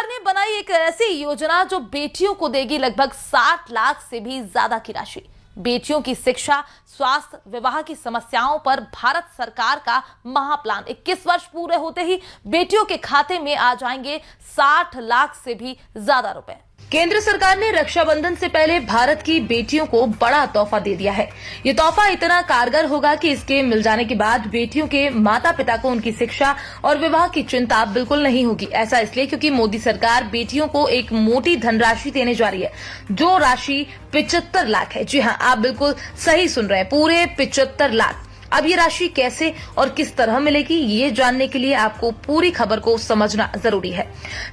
सरकार ने बनाई एक ऐसी योजना जो बेटियों को देगी लगभग 60 लाख से भी ज्यादा की राशि। बेटियों की शिक्षा, स्वास्थ्य, विवाह की समस्याओं पर भारत सरकार का महाप्लान। 21 वर्ष पूरे होते ही बेटियों के खाते में आ जाएंगे 60 लाख से भी ज्यादा रुपए। केंद्र सरकार ने रक्षाबंधन से पहले भारत की बेटियों को बड़ा तोहफा दे दिया है। ये तोहफा इतना कारगर होगा कि इसके मिल जाने के बाद बेटियों के माता पिता को उनकी शिक्षा और विवाह की चिंता बिल्कुल नहीं होगी। ऐसा इसलिए क्योंकि मोदी सरकार बेटियों को एक मोटी धनराशि देने जा रही है, जो राशि 75 लाख है। जी हां, आप बिल्कुल सही सुन रहे हैं, पूरे 75 लाख। अब ये राशि कैसे और किस तरह मिलेगी, ये जानने के लिए आपको पूरी खबर को समझना जरूरी है।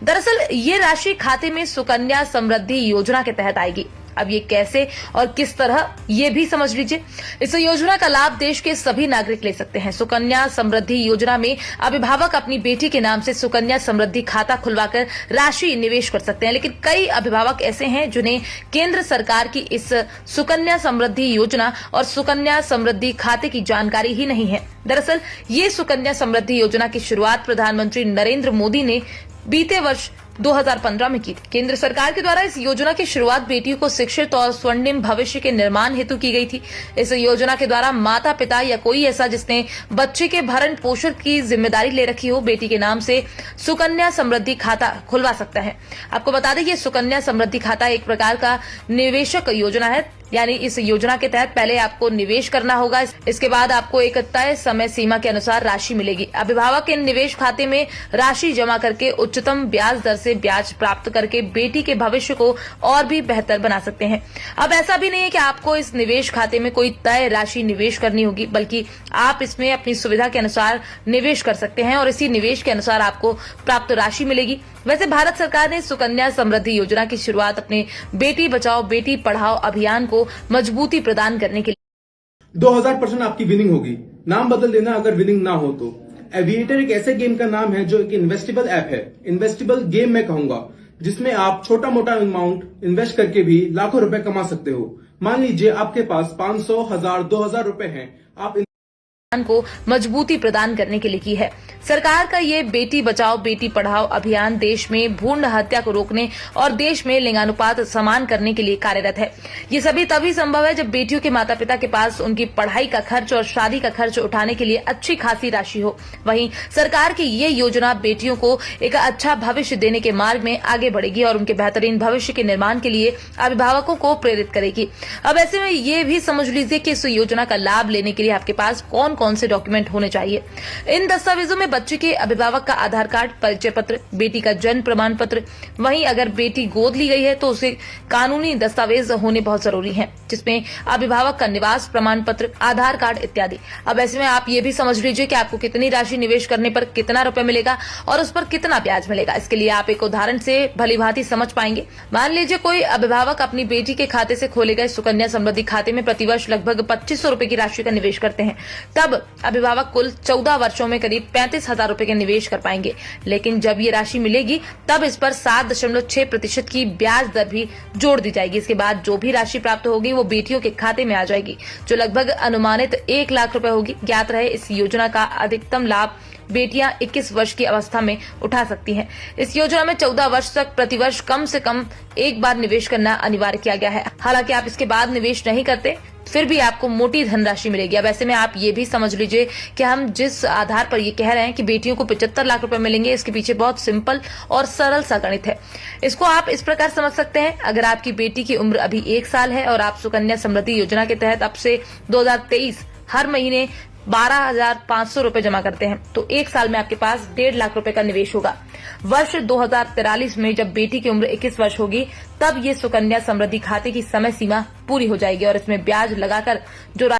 दरअसल ये राशि खाते में सुकन्या समृद्धि योजना के तहत आएगी। अब ये कैसे और किस तरह, ये भी समझ लीजिए। इस योजना का लाभ देश के सभी नागरिक ले सकते हैं। सुकन्या समृद्धि योजना में अभिभावक अपनी बेटी के नाम से सुकन्या समृद्धि खाता खुलवाकर राशि निवेश कर सकते हैं। लेकिन कई अभिभावक ऐसे हैं जिन्हें केंद्र सरकार की इस सुकन्या समृद्धि योजना और सुकन्या समृद्धि खाते की जानकारी ही नहीं है। दरअसल ये सुकन्या समृद्धि योजना की शुरुआत प्रधानमंत्री नरेंद्र मोदी ने बीते वर्ष 2015 में की थी। केंद्र सरकार के द्वारा इस योजना की शुरुआत बेटियों को शिक्षित और स्वर्णिम भविष्य के निर्माण हेतु की गई थी। इस योजना के द्वारा माता पिता या कोई ऐसा जिसने बच्चे के भरण पोषण की जिम्मेदारी ले रखी हो, बेटी के नाम से सुकन्या समृद्धि खाता खुलवा सकता है। आपको बता दें, ये सुकन्या समृद्धि खाता एक प्रकार का निवेशक योजना है। यानी इस योजना के तहत पहले आपको निवेश करना होगा, इसके बाद आपको एक तय समय सीमा के अनुसार राशि मिलेगी। अभिभावक इन निवेश खाते में राशि जमा करके उच्चतम ब्याज दर से ब्याज प्राप्त करके बेटी के भविष्य को और भी बेहतर बना सकते हैं। अब ऐसा भी नहीं है कि आपको इस निवेश खाते में कोई तय राशि निवेश करनी होगी, बल्कि आप इसमें अपनी सुविधा के अनुसार निवेश कर सकते हैं और इसी निवेश के अनुसार आपको प्राप्त राशि मिलेगी। वैसे भारत सरकार ने सुकन्या समृद्धि योजना की शुरुआत अपने बेटी बचाओ बेटी पढ़ाओ अभियान को मजबूती प्रदान करने के लिए 2000% आपकी विनिंग होगी। नाम बदल देना अगर विनिंग ना हो तो। एविएटर एक ऐसे गेम का नाम है जो एक इन्वेस्टेबल ऐप है। इन्वेस्टेबल गेम मैं कहूंगा, जिसमें आप छोटा मोटा अमाउंट इन्वेस्ट करके भी लाखों रुपए कमा सकते हो। मान लीजिए आपके पास 500, 1000, 2000 रुपए हैं, आप को मजबूती प्रदान करने के लिए की है। सरकार का ये बेटी बचाओ बेटी पढ़ाओ अभियान देश में भ्रूण हत्या को रोकने और देश में लिंगानुपात समान करने के लिए कार्यरत है। ये सभी तभी संभव है जब बेटियों के माता पिता के पास उनकी पढ़ाई का खर्च और शादी का खर्च उठाने के लिए अच्छी खासी राशि हो। वहीं सरकार की ये योजना बेटियों को एक अच्छा भविष्य देने के मार्ग में आगे बढ़ेगी और उनके बेहतरीन भविष्य के निर्माण के लिए अभिभावकों को प्रेरित करेगी। अब ऐसे में ये भी समझ लीजिए कि इस योजना का लाभ लेने के लिए आपके पास कौन कौन से डॉक्यूमेंट होने चाहिए। इन दस्तावेजों में बच्चे के अभिभावक का आधार कार्ड, परिचय पत्र, बेटी का जन्म प्रमाण पत्र, वहीं अगर बेटी गोद ली गई है तो उसे कानूनी दस्तावेज होने बहुत जरूरी हैं, जिसमें अभिभावक का निवास प्रमाण पत्र, आधार कार्ड इत्यादि। अब ऐसे में आप ये भी समझ लीजिए कि आपको कितनी राशि निवेश करने पर कितना रुपए मिलेगा और उस पर कितना ब्याज मिलेगा। इसके लिए आप एक उदाहरण से भलीभांति समझ पाएंगे। मान लीजिए कोई अभिभावक अपनी बेटी के खाते से खोले गए सुकन्या समृद्धि खाते में प्रतिवर्ष लगभग 2500 रुपए की राशि का निवेश करते हैं। तब अभिभावक कुल 14 वर्षों में करीब 35,000 रुपए के निवेश कर पाएंगे। लेकिन जब ये राशि मिलेगी तब इस पर 7.6% की ब्याज दर भी जोड़ दी जाएगी। इसके बाद जो भी राशि प्राप्त होगी वो बेटियों के खाते में आ जाएगी, जो लगभग अनुमानित 1 लाख रुपए होगी। ज्ञात रहे, इस योजना का अधिकतम लाभ बेटियां 21 वर्ष की अवस्था में उठा सकती हैं। इस योजना में 14 वर्ष तक प्रतिवर्ष कम से कम एक बार निवेश करना अनिवार्य किया गया है। हालांकि आप इसके बाद निवेश नहीं करते फिर भी आपको मोटी धनराशि मिलेगी। अब ऐसे में आप ये भी समझ लीजिए कि हम जिस आधार पर ये कह रहे हैं कि बेटियों को 75 लाख रुपए मिलेंगे, इसके पीछे बहुत सिंपल और सरल सा गणित है। इसको आप इस प्रकार समझ सकते हैं, अगर आपकी बेटी की उम्र अभी 1 साल है और आप सुकन्या समृद्धि योजना के तहत अब से 2023 हर महीने 12,500 रुपए जमा करते हैं तो 1 साल में आपके पास 1.5 लाख रुपए का निवेश होगा। वर्ष 2043 में जब बेटी की उम्र 21 वर्ष होगी तब ये सुकन्या समृद्धि खाते की समय सीमा पूरी हो जाएगी और इसमें ब्याज लगाकर जो